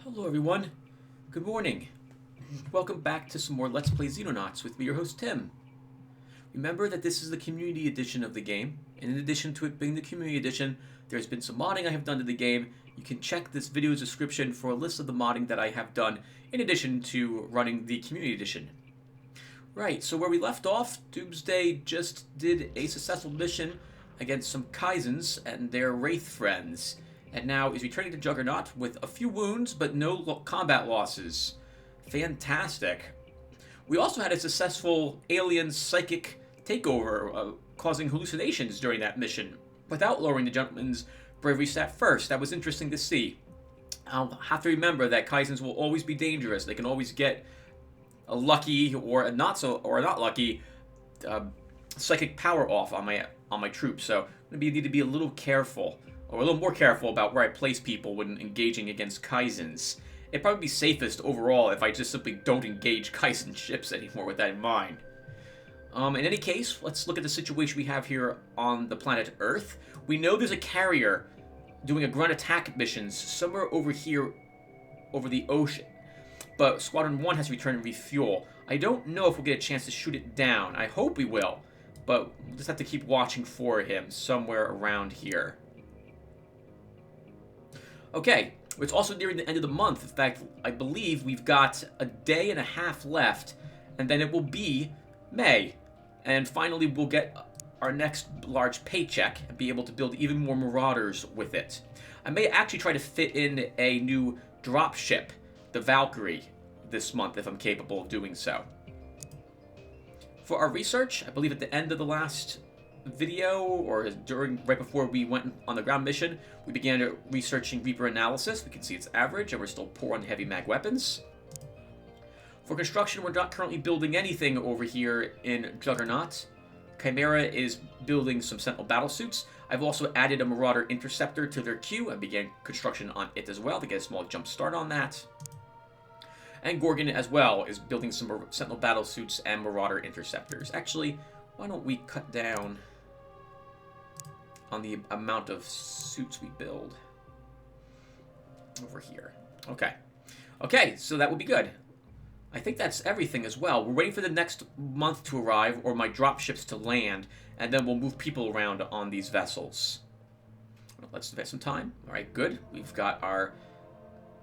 Hello everyone, good morning. Welcome back to some more Let's Play Xenonauts with me, your host Tim. Remember that this is the community edition of the game, and in addition to it being the community edition, there's been some modding I have done to the game. You can check this video's description for a list of the modding that I have done in addition to running the community edition. Right, so where we left off, Doomsday just did a successful mission against some Kaizens and their Wraith friends, and now is returning to Juggernaut with a few wounds but no combat losses. Fantastic. We also had a successful alien psychic takeover, causing hallucinations during that mission, without lowering the gentleman's bravery stat first. That was interesting to see. I'll have to remember that Kaizens will always be dangerous. They can always get a lucky or a not lucky psychic power off on my troops. So I need to be a little careful, or a little more careful about where I place people when engaging against Kaizens. It'd probably be safest overall if I just simply don't engage Kaizen ships anymore with that in mind. In any case, let's look at the situation we have here on the planet Earth. We know there's a carrier doing a ground attack missions somewhere over here over the ocean, but Squadron 1 has to return and refuel. I don't know if we'll get a chance to shoot it down. I hope we will, but we'll just have to keep watching for him somewhere around here. Okay, it's also nearing the end of the month. In fact, I believe we've got a day and a half left, and then it will be May. And finally, we'll get our next large paycheck and be able to build even more Marauders with it. I may actually try to fit in a new dropship, the Valkyrie, this month if I'm capable of doing so. For our research, I believe at the end of the last video, or right before we went on the ground mission, we began researching Reaper analysis. We can see it's average, and we're still poor on heavy mag weapons. For construction, we're not currently building anything over here in Juggernaut. Chimera is building some Sentinel battlesuits. I've also added a Marauder interceptor to their queue and began construction on it as well to get a small jump start on that. And Gorgon as well is building some Sentinel battlesuits and Marauder interceptors. Actually, why don't we cut down on the amount of suits we build over here. Okay, so that would be good. I think that's everything as well. We're waiting for the next month to arrive, or my dropships to land, and then we'll move people around on these vessels. Let's invest some time. Alright, good. We've got our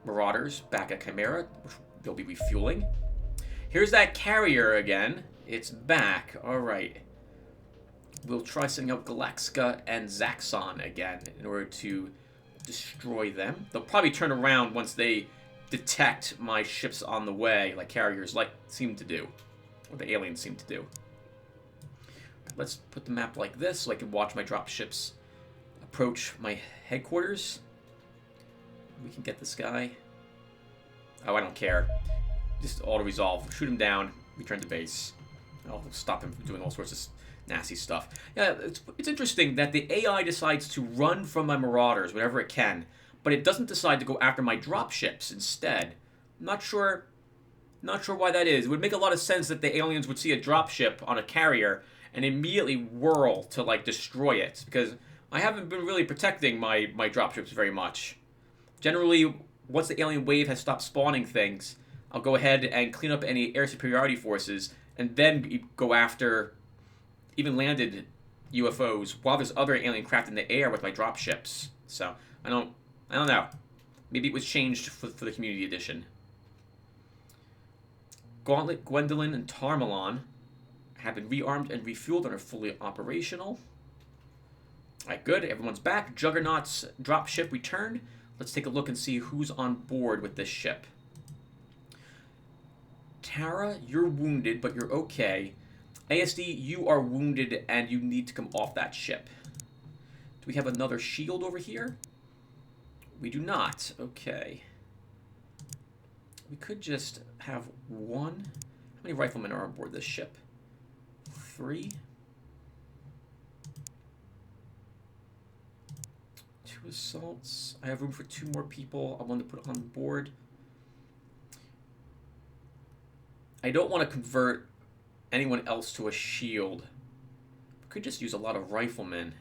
Marauders back at Chimera, which they'll be refueling. Here's that carrier again. It's back. Alright. We'll try sending out Galaxica and Zaxxon again in order to destroy them. They'll probably turn around once they detect my ships on the way, like carriers seem to do, or the aliens seem to do. Let's put the map like this so I can watch my dropships approach my headquarters. We can get this guy. Oh, I don't care. Just auto-resolve. Shoot him down. Return to base. I'll stop him from doing all sorts of nasty stuff. Yeah, it's interesting that the AI decides to run from my Marauders whenever it can, but it doesn't decide to go after my dropships instead. I'm not sure why that is. It would make a lot of sense that the aliens would see a dropship on a carrier and immediately whirl to, destroy it, because I haven't been really protecting my dropships very much. Generally, once the alien wave has stopped spawning things, I'll go ahead and clean up any air superiority forces, and then go after even landed UFOs while there's other alien craft in the air with my dropships. So, I don't know. Maybe it was changed for the community edition. Gauntlet, Gwendolyn, and Tarmalon have been rearmed and refueled and are fully operational. Alright, good. Everyone's back. Juggernaut's dropship returned. Let's take a look and see who's on board with this ship. Tara, you're wounded, but you're okay. ASD, you are wounded and you need to come off that ship. Do we have another shield over here? We do not. Okay. We could just have one. How many riflemen are on board this ship? 3. 2 assaults. I have room for 2 more people I want to put on board. I don't want to convert anyone else to a shield. We could just use a lot of riflemen.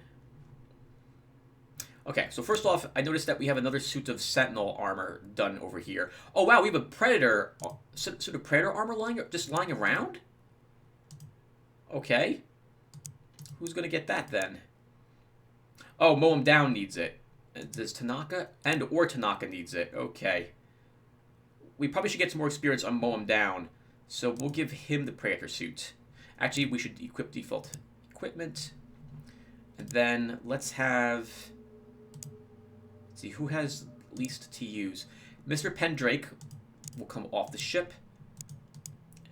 Okay, so first off, I noticed that we have another suit of Sentinel armor done over here. Oh wow, we have a Predator, suit of Predator armor just lying around? Okay. Who's gonna get that then? Oh, Mow 'em Down needs it. Does Tanaka? Or Tanaka needs it. Okay. We probably should get some more experience on Mow 'em Down. So we'll give him the Predator suit. Actually, we should equip default equipment. And then let's have... Let's see, who has least to use? Mr. Pendrake will come off the ship.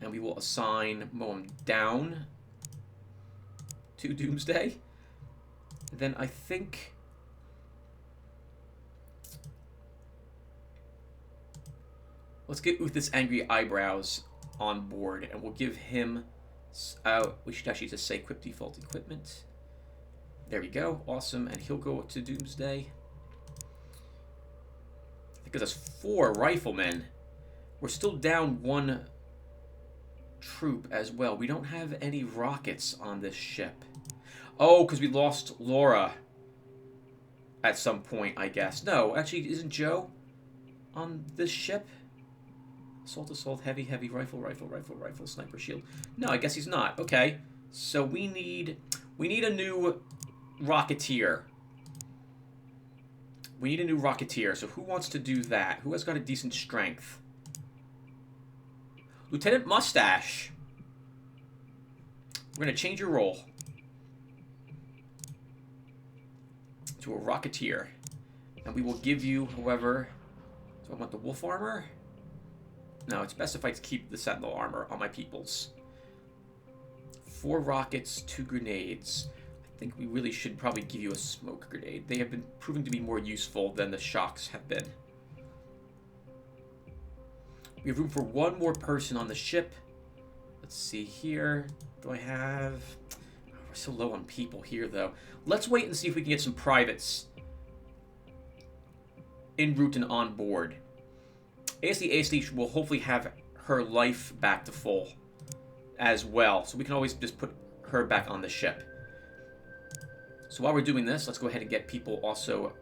And we will assign Mow 'em Down to Doomsday. Then I think... Let's get Uthis Angry Eyebrows on board, and we'll give him... we should actually just say equip default equipment. There we go. Awesome. And he'll go to Doomsday. I think there's 4 riflemen. We're still down 1 troop as well. We don't have any rockets on this ship. Oh, because we lost Laura at some point, I guess. No, actually, isn't Joe on this ship? Assault, heavy, rifle, sniper shield. No, I guess he's not. Okay, so we need a new Rocketeer. We need a new Rocketeer, so who wants to do that? Who has got a decent strength? Lieutenant Mustache. We're going to change your role to a Rocketeer. And we will give you, however... Do I want the wolf armor? No, it's best if I keep the Sentinel armor on my peoples. 4 rockets, 2 grenades. I think we really should probably give you a smoke grenade. They have been proving to be more useful than the shocks have been. We have room for 1 more person on the ship. Let's see here. Do I have... Oh, we're so low on people here, though. Let's wait and see if we can get some privates en route and on board. ASD will hopefully have her life back to full as well. So we can always just put her back on the ship. So while we're doing this, let's go ahead and get people also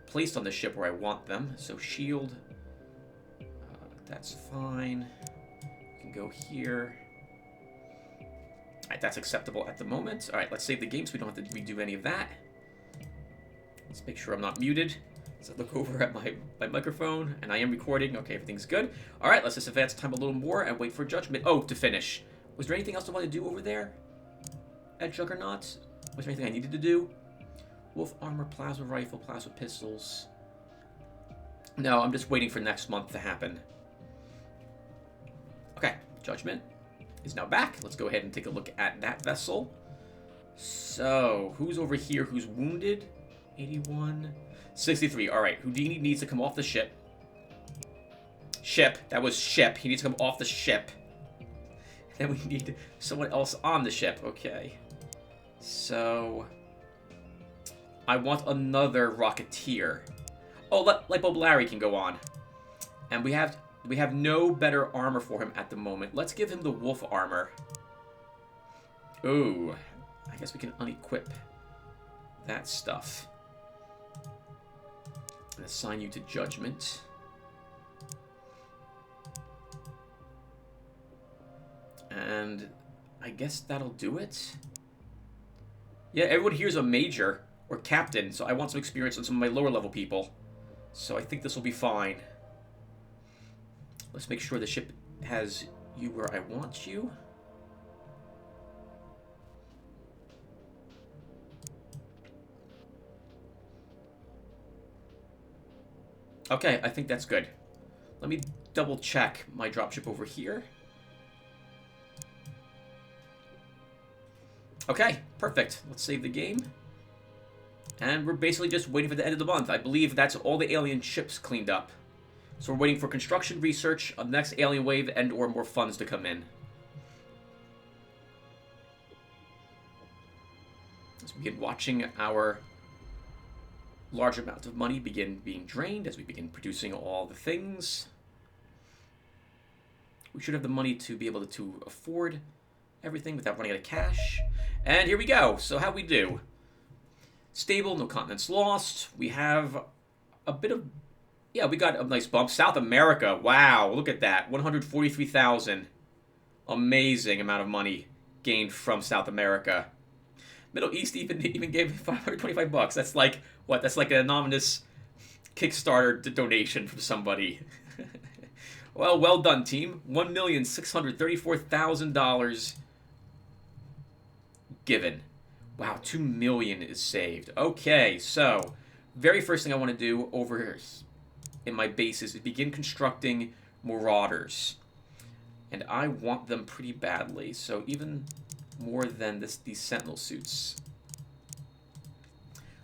placed on the ship where I want them. So shield. That's fine. We can go here. Alright, that's acceptable at the moment. Alright, let's save the game so we don't have to redo any of that. Let's make sure I'm not muted. So look over at my microphone, and I am recording. Okay, everything's good. Alright, let's just advance time a little more and wait for judgment. Oh, to finish. Was there anything else I wanted to do over there? At Juggernaut? Was there anything I needed to do? Wolf armor, plasma rifle, plasma pistols. No, I'm just waiting for next month to happen. Okay, judgment is now back. Let's go ahead and take a look at that vessel. So, who's over here who's wounded? 81... 63. All right. Houdini needs to come off the ship. That was ship. He needs to come off the ship. Then we need someone else on the ship. Okay. So... I want another Rocketeer. Oh, Lightbulb Larry can go on. And we have no better armor for him at the moment. Let's give him the wolf armor. Ooh. I guess we can unequip that stuff. And assign you to judgment. And I guess that'll do it. Yeah, everyone here's a major or captain, so I want some experience on some of my lower level people. So I think this will be fine. Let's make sure the ship has you where I want you. Okay, I think that's good. Let me double check my dropship over here. Okay, perfect. Let's save the game. And we're basically just waiting for the end of the month. I believe that's all the alien ships cleaned up. So we're waiting for construction research on the next alien wave and or more funds to come in. Let's begin watching our large amount of money begin being drained as we begin producing all the things. We should have the money to be able to afford everything without running out of cash. And here we go. So how'd we do? Stable, no continents lost. We have a bit of... Yeah, we got a nice bump. South America, wow, look at that. 143,000. Amazing amount of money gained from South America. Middle East even gave 525 bucks. That's like, what? That's like an anonymous Kickstarter donation from somebody. Well done, team. $1,634,000 given. Wow, 2 million is saved. Okay, so very first thing I want to do over here in my base is begin constructing Marauders. And I want them pretty badly, so even more than these Sentinel suits.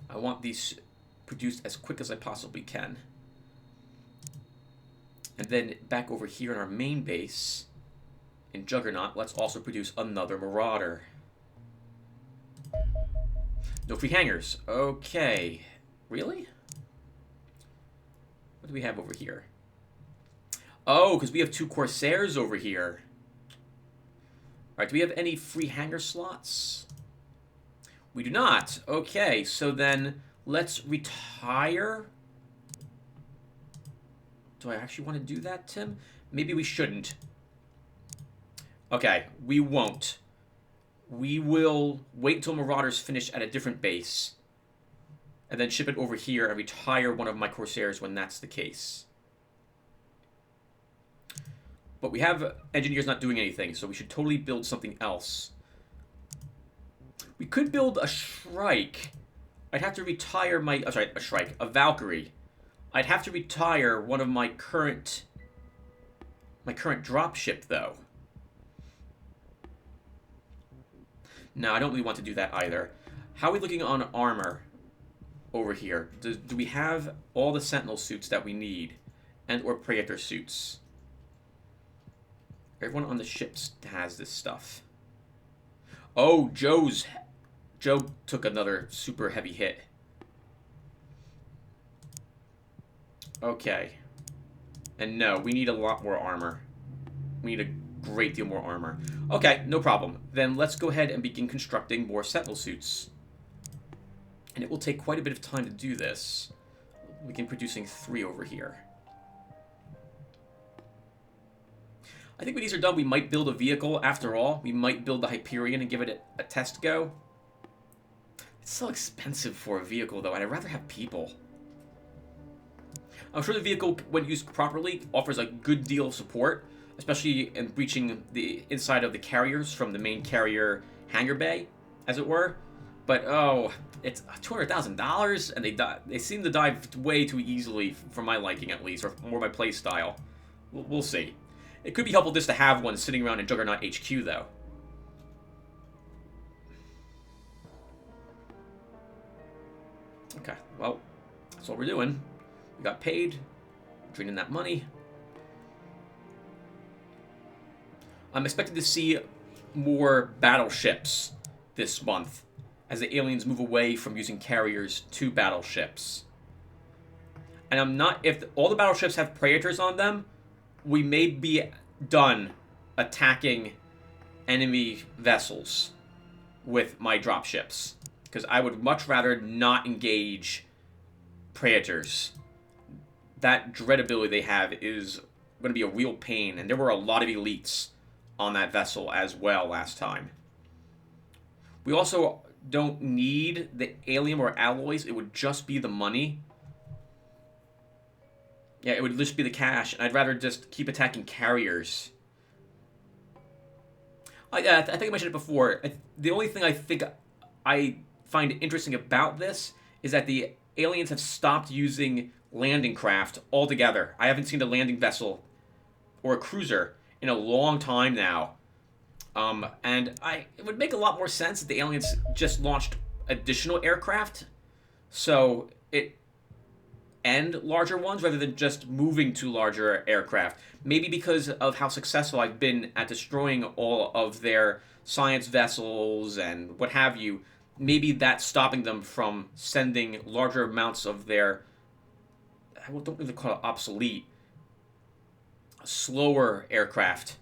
I want these produced as quick as I possibly can. And then back over here in our main base, in Juggernaut, let's also produce another Marauder. No free hangers. Okay. Really? What do we have over here? Oh, because we have 2 Corsairs over here. Alright, do we have any free hanger slots? We do not. Okay, so then let's retire. Do I actually want to do that, Tim? Maybe we shouldn't. Okay, we won't. We will wait until Marauders finish at a different base. And then ship it over here and retire one of my Corsairs when that's the case. But we have engineers not doing anything, so we should totally build something else. We could build a Shrike. I'd have to retire my... Oh, sorry, a Shrike. A Valkyrie. I'd have to retire one of my current dropship, though. No, I don't really want to do that either. How are we looking on armor over here? Do we have all the Sentinel suits that we need? And or Praetor suits? Everyone on the ships has this stuff. Oh, Joe took another super heavy hit. Okay. And no, we need a lot more armor. We need a great deal more armor. Okay, no problem. Then let's go ahead and begin constructing more Sentinel suits. And it will take quite a bit of time to do this. We can producing 3 over here. I think when these are done, we might build a vehicle after all. We might build the Hyperion and give it a test go. It's so expensive for a vehicle, though, and I'd rather have people. I'm sure the vehicle, when used properly, offers a good deal of support, especially in breaching the inside of the carriers from the main carrier hangar bay, as it were. But, oh, it's $200,000, and they seem to die way too easily, for my liking at least, or more my play style. We'll see. It could be helpful just to have one sitting around in Juggernaut HQ, though. Okay, well, that's what we're doing. We got paid, draining that money. I'm expecting to see more battleships this month as the aliens move away from using carriers to battleships. And I'm not... If all the battleships have Praetors on them, we may be done attacking enemy vessels with my dropships. Because I would much rather not engage Praetors. That dread ability they have is going to be a real pain. And there were a lot of elites on that vessel as well last time. We also don't need the allium or alloys. It would just be the money. Yeah, it would just be the cash, and I'd rather just keep attacking carriers. I think I mentioned it before. The only thing I think I find interesting about this is that the aliens have stopped using landing craft altogether. I haven't seen a landing vessel or a cruiser in a long time now. And it would make a lot more sense if the aliens just launched additional aircraft. So and larger ones rather than just moving to larger aircraft. Maybe because of how successful I've been at destroying all of their science vessels and what have you. Maybe that's stopping them from sending larger amounts of their, I don't really call it obsolete, slower aircraft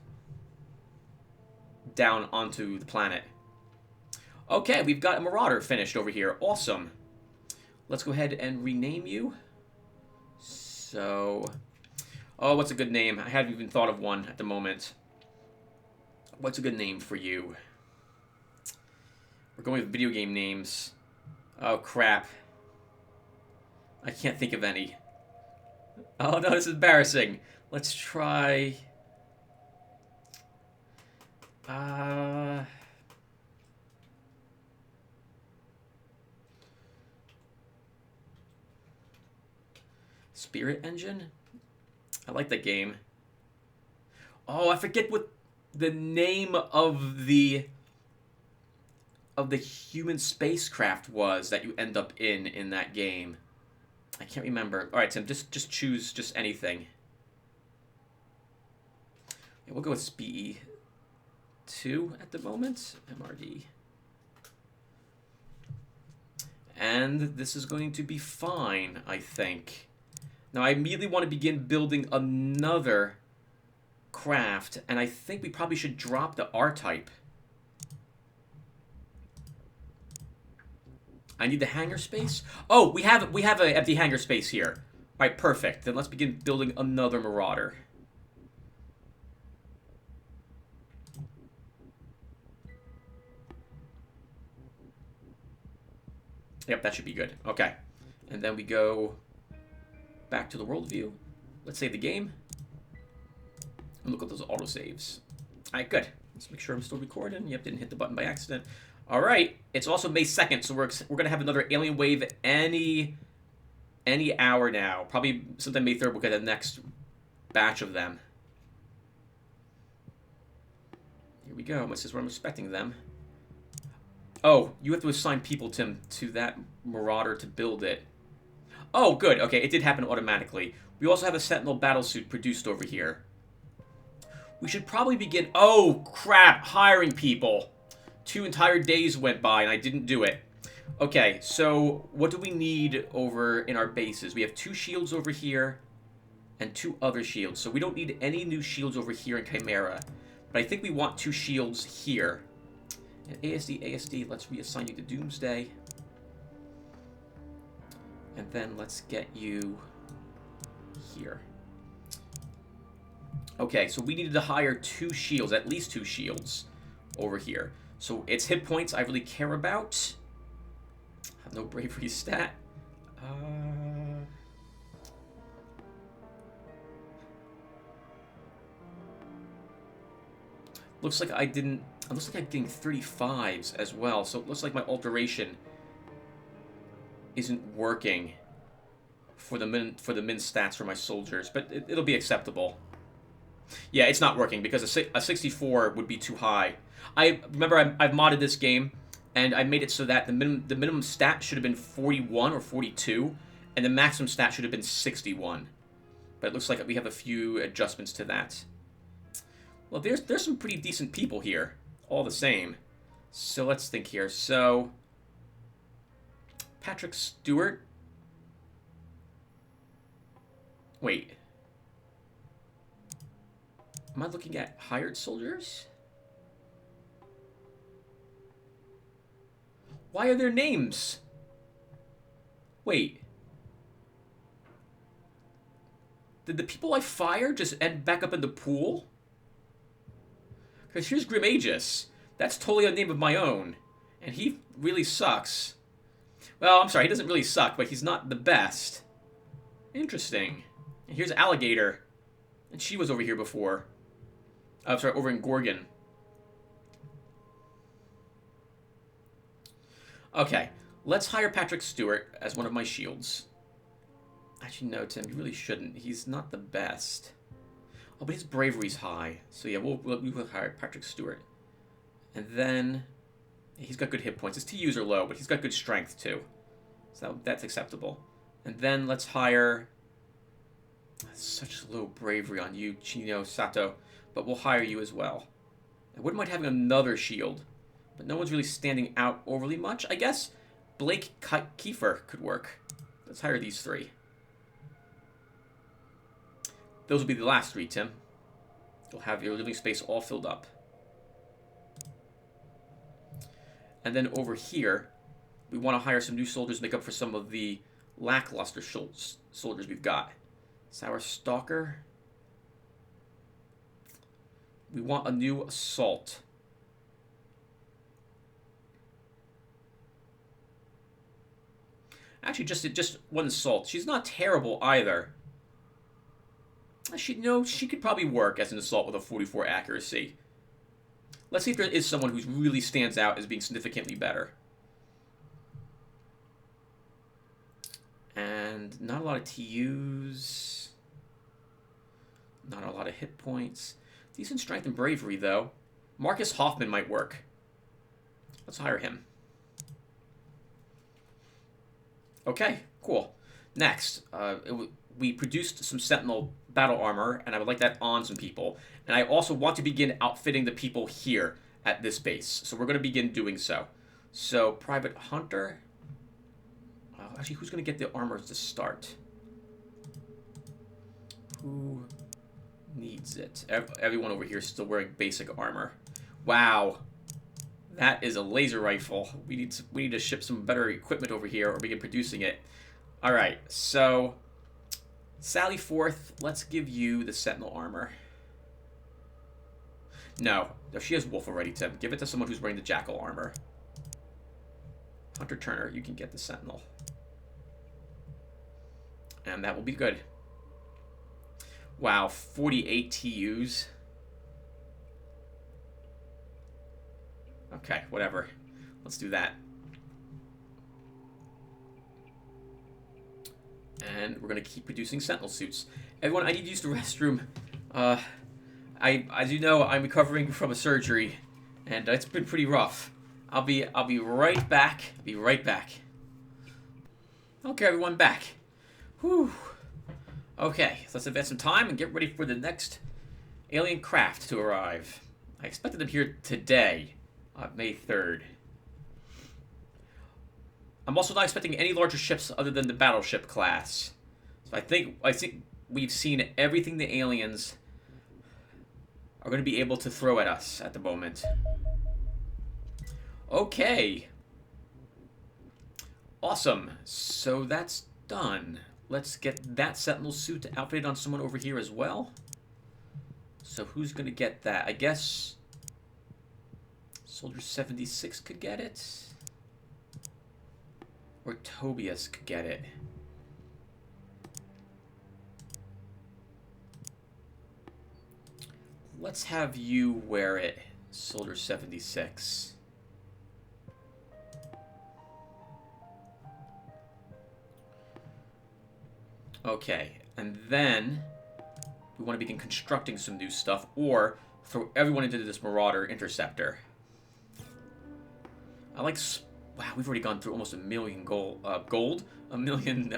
down onto the planet. Okay, we've got a Marauder finished over here. Awesome. Let's go ahead and rename you. So, oh, what's a good name? I haven't even thought of one at the moment. What's a good name for you? We're going with video game names. Oh, crap. I can't think of any. Oh, no, this is embarrassing. Let's try... Spirit Engine? I like that game. Oh, I forget what the name of the human spacecraft was that you end up in that game. I can't remember. All right, Tim, just choose just anything. Yeah, we'll go with SPE2 at the moment. MRD. And this is going to be fine, I think. Now, I immediately want to begin building another craft, and I think we probably should drop the R-type. I need the hangar space. Oh, we have an empty hangar space here. All right, perfect. Then let's begin building another Marauder. Yep, that should be good. Okay, and then we go back to the world view. Let's save the game. And look at those autosaves. All right, good. Let's make sure I'm still recording. Yep, didn't hit the button by accident. All right, it's also May 2nd, so we're gonna have another alien wave any hour now. Probably sometime May 3rd we'll get the next batch of them. Here we go. This is where I'm expecting them. Oh, you have to assign people, Tim, to that Marauder to build it. Oh, good. Okay, it did happen automatically. We also have a Sentinel battlesuit produced over here. We should probably begin... Oh, crap! Hiring people. 2 entire days went by and I didn't do it. Okay, so what do we need over in our bases? We have 2 shields over here and 2 other shields. So we don't need any new shields over here in Chimera. But I think we want 2 shields here. And ASD, let's reassign you to Doomsday. And then let's get you here. Okay, so we needed to hire 2 shields, at least 2 shields over here. So it's hit points I really care about. Have no bravery stat. Looks like I didn't... It looks like I'm getting 35s as well, so it looks like my alteration isn't working for the min stats for my soldiers, but it'll be acceptable. Yeah, it's not working because a 64 would be too high. I remember I've modded this game and I made it so that the minimum stat should have been 41 or 42 and the maximum stat should have been 61. But it looks like we have a few adjustments to that. Well, there's some pretty decent people here, all the same. So let's think here. So Patrick Stewart. Wait. Am I looking at hired soldiers? Why are their names? Wait. Did the people I fired just end back up in the pool? Because here's Grim Aegis. That's totally a name of my own. And he really sucks. Well, I'm sorry, he doesn't really suck, but he's not the best. Interesting. And here's Alligator. And she was over here before. I'm sorry, over in Gorgon. Okay, let's hire Patrick Stewart as one of my shields. Actually, no, Tim, you really shouldn't. He's not the best. Oh, but his bravery's high. So yeah, we'll hire Patrick Stewart. And then, he's got good hit points. His TUs are low, but he's got good strength too. So that's acceptable. And then let's hire... Such low bravery on you, Chino Sato. But we'll hire you as well. I wouldn't mind having another shield. But no one's really standing out overly much. I guess Blake Kiefer could work. Let's hire these 3. Those will be the last 3, Tim. You'll have your living space all filled up. And then over here, we want to hire some new soldiers to make up for some of the lackluster soldiers we've got. Sour Stalker. We want a new assault. Actually, just one assault. She's not terrible either. She could probably work as an assault with a 44 accuracy. Let's see if there is someone who really stands out as being significantly better. And not a lot of TUs. Not a lot of hit points. Decent strength and bravery, though. Marcus Hoffman might work. Let's hire him. Okay, cool. Next, we produced some Sentinel battle armor, and I would like that on some people. And I also want to begin outfitting the people here at this base. So we're going to begin doing so. So, Private Hunter. Actually, who's going to get the armor to start? Who needs it? Everyone over here is still wearing basic armor. Wow. That is a laser rifle. We need to ship some better equipment over here or begin producing it. Alright, so Sally Forth, let's give you the Sentinel armor. No, she has Wolf already, Tim. Give it to someone who's wearing the Jackal armor. Hunter Turner, you can get the Sentinel. And that will be good. Wow, 48 TUs. Okay, whatever. Let's do that. And we're going to keep producing Sentinel suits. Everyone, I need to use the restroom. As you know, I'm recovering from a surgery, and it's been pretty rough. I'll be right back. I'll be right back. Okay, everyone, back. Whew. Okay, so let's invest some time and get ready for the next alien craft to arrive. I expected them here today, May 3rd. I'm also not expecting any larger ships other than the battleship class. So I think we've seen everything the aliens are going to be able to throw at us at the moment. Okay. Awesome. So that's done. Let's get that Sentinel suit outfitted on someone over here as well. So who's going to get that? I guess Soldier 76 could get it. Or Tobias could get it. Let's have you wear it, Soldier 76. Okay, and then we want to begin constructing some new stuff, or throw everyone into this Marauder interceptor. Wow, we've already gone through almost $1 million $1 million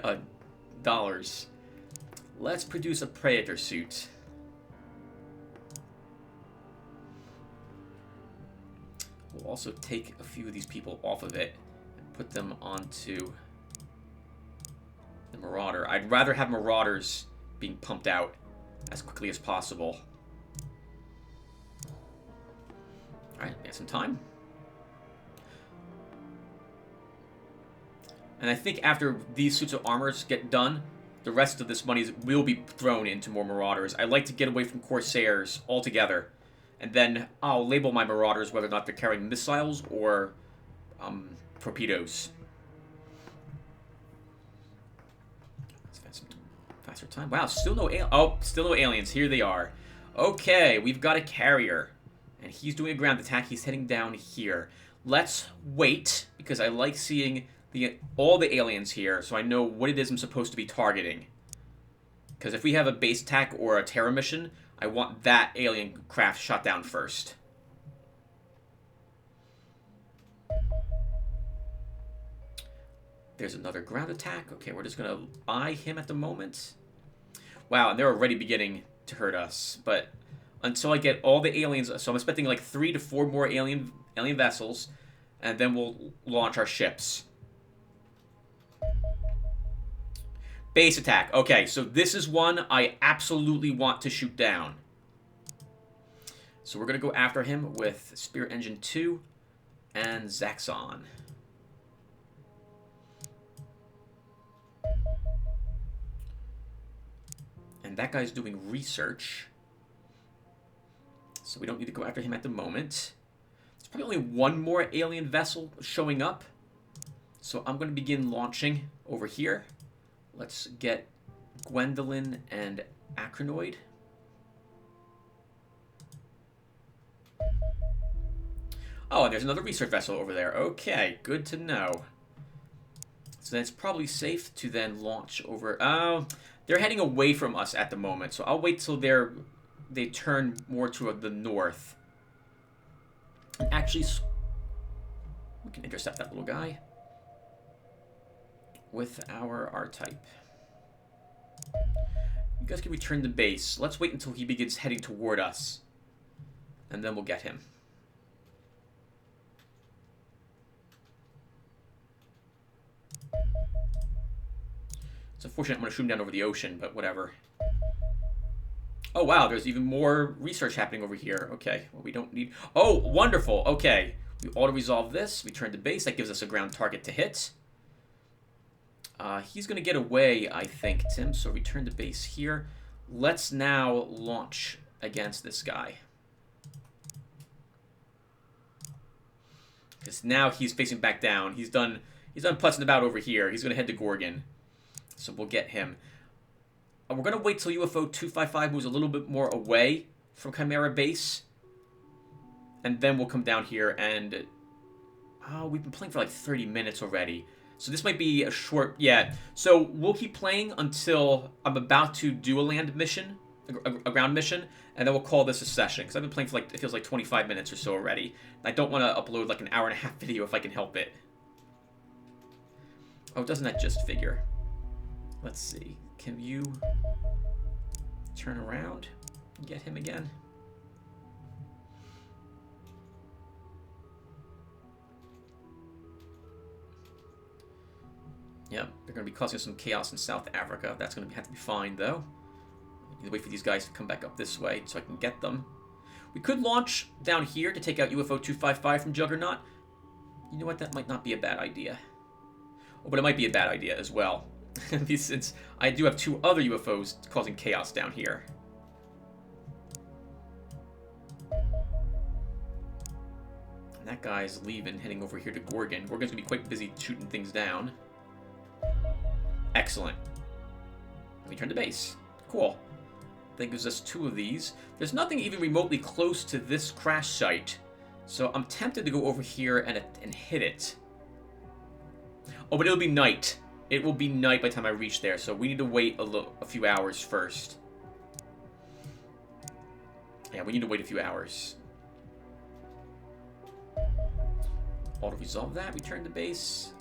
dollars. Let's produce a Predator suit. We'll also take a few of these people off of it and put them onto the Marauder. I'd rather have Marauders being pumped out as quickly as possible. Alright, we have some time. And I think after these suits of armor get done, the rest of this money will be thrown into more Marauders. I like to get away from Corsairs altogether. And then I'll label my Marauders whether or not they're carrying missiles or torpedoes. Let's spend some faster time. Wow, still no aliens. Here they are. Okay, we've got a carrier. And he's doing a ground attack. He's heading down here. Let's wait, because I like seeing all the aliens here, so I know what it is I'm supposed to be targeting. Because if we have a base attack or a terror mission, I want that alien craft shot down first. There's another ground attack. Okay, we're just going to eye him at the moment. Wow, and they're already beginning to hurt us. But until I get all the aliens, so I'm expecting like 3 to 4 more alien vessels, and then we'll launch our ships. Base attack. Okay, so this is one I absolutely want to shoot down. So we're going to go after him with Spirit Engine 2 and Zaxxon. And that guy's doing research. So we don't need to go after him at the moment. There's probably only one more alien vessel showing up. So I'm going to begin launching over here. Let's get Gwendolyn and Acronoid. Oh, and there's another research vessel over there. Okay, good to know. So then it's probably safe to then launch over... they're heading away from us at the moment, so I'll wait till they turn more to the north. Actually, we can intercept that little guy with our R-type. You guys can return to base. Let's wait until he begins heading toward us, and then we'll get him. It's unfortunate I'm going to shoot him down over the ocean, but whatever. Oh, wow, there's even more research happening over here. Okay, well, we don't need... Oh, wonderful. Okay, we auto-resolve this. Return to base. That gives us a ground target to hit. He's going to get away, I think, Tim, so return to base here. Let's now launch against this guy. Because now he's facing back down. He's done putzing about over here. He's going to head to Gorgon. So we'll get him. We're going to wait till UFO 255 moves a little bit more away from Chimera base. And then we'll come down here and... Oh, we've been playing for like 30 minutes already. So this might be a short... Yeah, so we'll keep playing until I'm about to do a land mission, a ground mission, and then we'll call this a session. Because I've been playing for like, it feels like 25 minutes or so already. I don't want to upload like an hour-and-a-half video if I can help it. Oh, doesn't that just figure? Let's see. Can you turn around and get him again? Yep, they're going to be causing some chaos in South Africa. That's going to have to be fine, though. I need to wait for these guys to come back up this way so I can get them. We could launch down here to take out UFO 255 from Juggernaut. You know what? That might not be a bad idea. Oh, but it might be a bad idea as well. Since I do have two other UFOs causing chaos down here. And that guy's leaving, heading over here to Gorgon. Gorgon's going to be quite busy shooting things down. Excellent. Return to base. Cool. That gives us two of these. There's nothing even remotely close to this crash site. So I'm tempted to go over here and hit it. Oh, but it'll be night. It will be night by the time I reach there, so we need to wait a few hours first. Yeah, we need to wait a few hours. Auto-resolve that, return to base.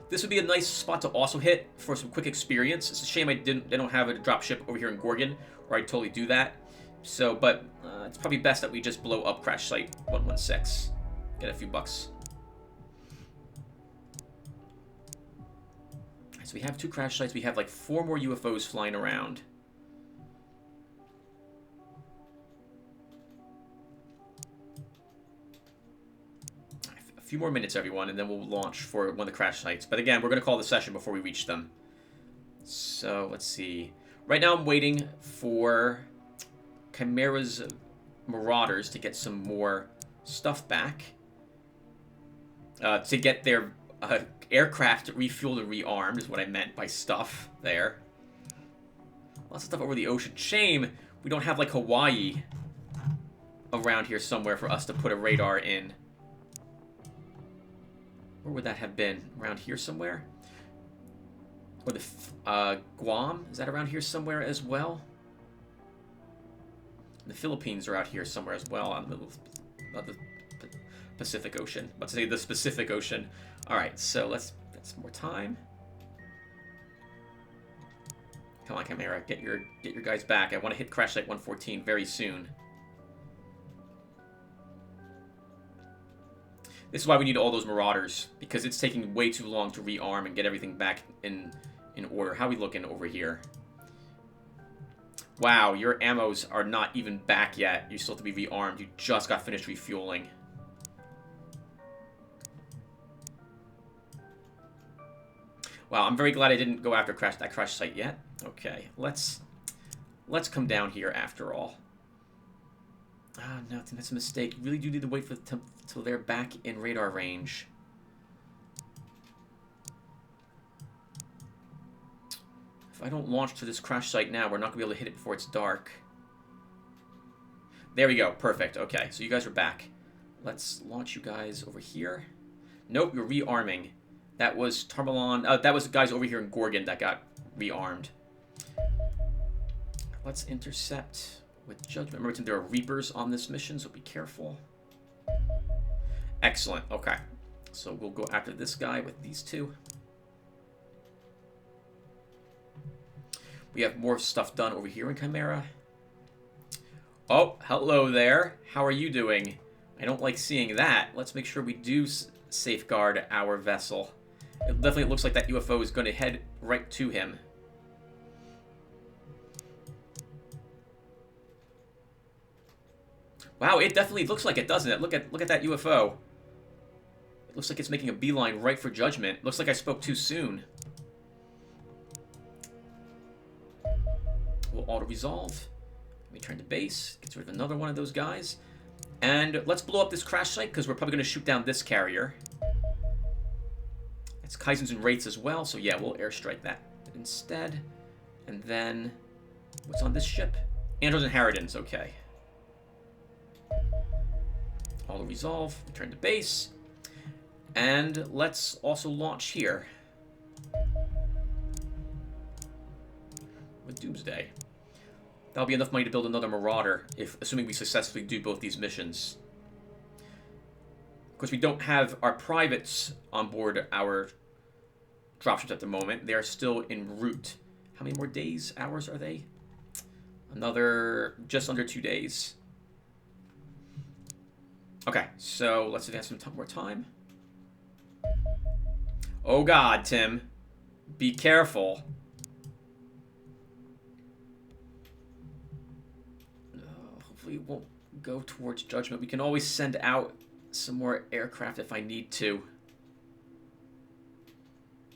This would be a nice spot to also hit for some quick experience. It's a shame they don't have a dropship over here in Gorgon, or I'd totally do that. So, but it's probably best that we just blow up Crash Site 116. Get a few bucks. So we have two crash sites. We have like 4 more UFOs flying around. A few more minutes, everyone, and then we'll launch for one of the crash sites. But again, we're going to call the session before we reach them. So let's see. Right now I'm waiting for Chimera's Marauders to get some more stuff back. To get their... aircraft refueled and rearmed is what I meant by stuff there. Lots of stuff over the ocean. Shame we don't have like Hawaii around here somewhere for us to put a radar in. Where would that have been? Around here somewhere? Or the Guam? Is that around here somewhere as well? The Philippines are out here somewhere as well on the Pacific Ocean. Let's say the Pacific Ocean. Alright, so let's get some more time. Come on, Chimera, get your guys back. I want to hit Crash Site 114 very soon. This is why we need all those Marauders, because it's taking way too long to rearm and get everything back in order. How are we looking over here? Wow, your ammos are not even back yet. You still have to be rearmed. You just got finished refueling. Wow, I'm very glad I didn't go after that crash site yet. Okay, let's let's come down here after all. Ah, no, I think that's a mistake. You really do need to wait for till they're back in radar range. If I don't launch to this crash site now, we're not going to be able to hit it before it's dark. There we go. Perfect. Okay, so you guys are back. Let's launch you guys over here. Nope, you're rearming. That was Tarmalon. That was the guys over here in Gorgon that got rearmed. Let's intercept with Judgment. Remember, there are Reapers on this mission, so be careful. Excellent. Okay. So we'll go after this guy with these two. We have more stuff done over here in Chimera. Oh, hello there. How are you doing? I don't like seeing that. Let's make sure we do safeguard our vessel. It definitely looks like that UFO is going to head right to him. Wow, it definitely looks like it, doesn't it? Look at that UFO. It looks like it's making a beeline right for Judgment. Looks like I spoke too soon. We'll auto-resolve. Return to base. Get rid of another one of those guys. And let's blow up this crash site, because we're probably going to shoot down this carrier. It's Kaizens and Wraiths as well, so yeah, we'll airstrike that instead. And then, what's on this ship? Andros and Harridans, okay. Auto-resolve. Return to base. And let's also launch here. With Doomsday. That'll be enough money to build another Marauder, assuming we successfully do both these missions. Of course, we don't have our privates on board our dropships at the moment. They are still en route. How many more days, hours are they? Another just under 2 days. Okay, so let's advance some more time. Oh God, Tim. Be careful. Hopefully it won't go towards Judgment. We can always send out some more aircraft if I need to.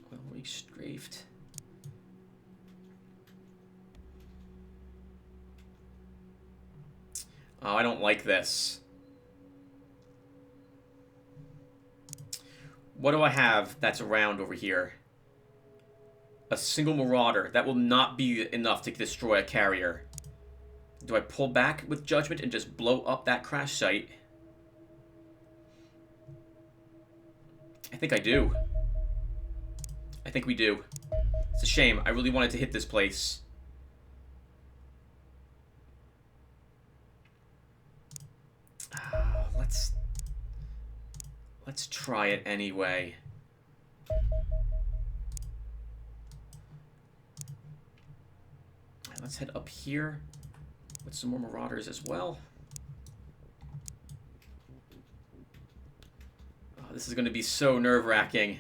Well, we strafed. Oh, I don't like this. What do I have that's around over here? A single Marauder. That will not be enough to destroy a carrier. Do I pull back with Judgment and just blow up that crash site? I think I do. I think we do. It's a shame. I really wanted to hit this place. Let's try it anyway. Let's head up here with some more Marauders as well. Oh, this is going to be so nerve-wracking.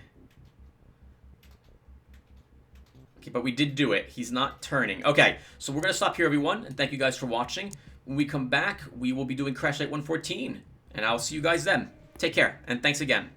Okay, but we did do it. He's not turning. Okay, so we're going to stop here, everyone, and thank you guys for watching. When we come back, we will be doing Crash Site 114, and I'll see you guys then. Take care, and thanks again.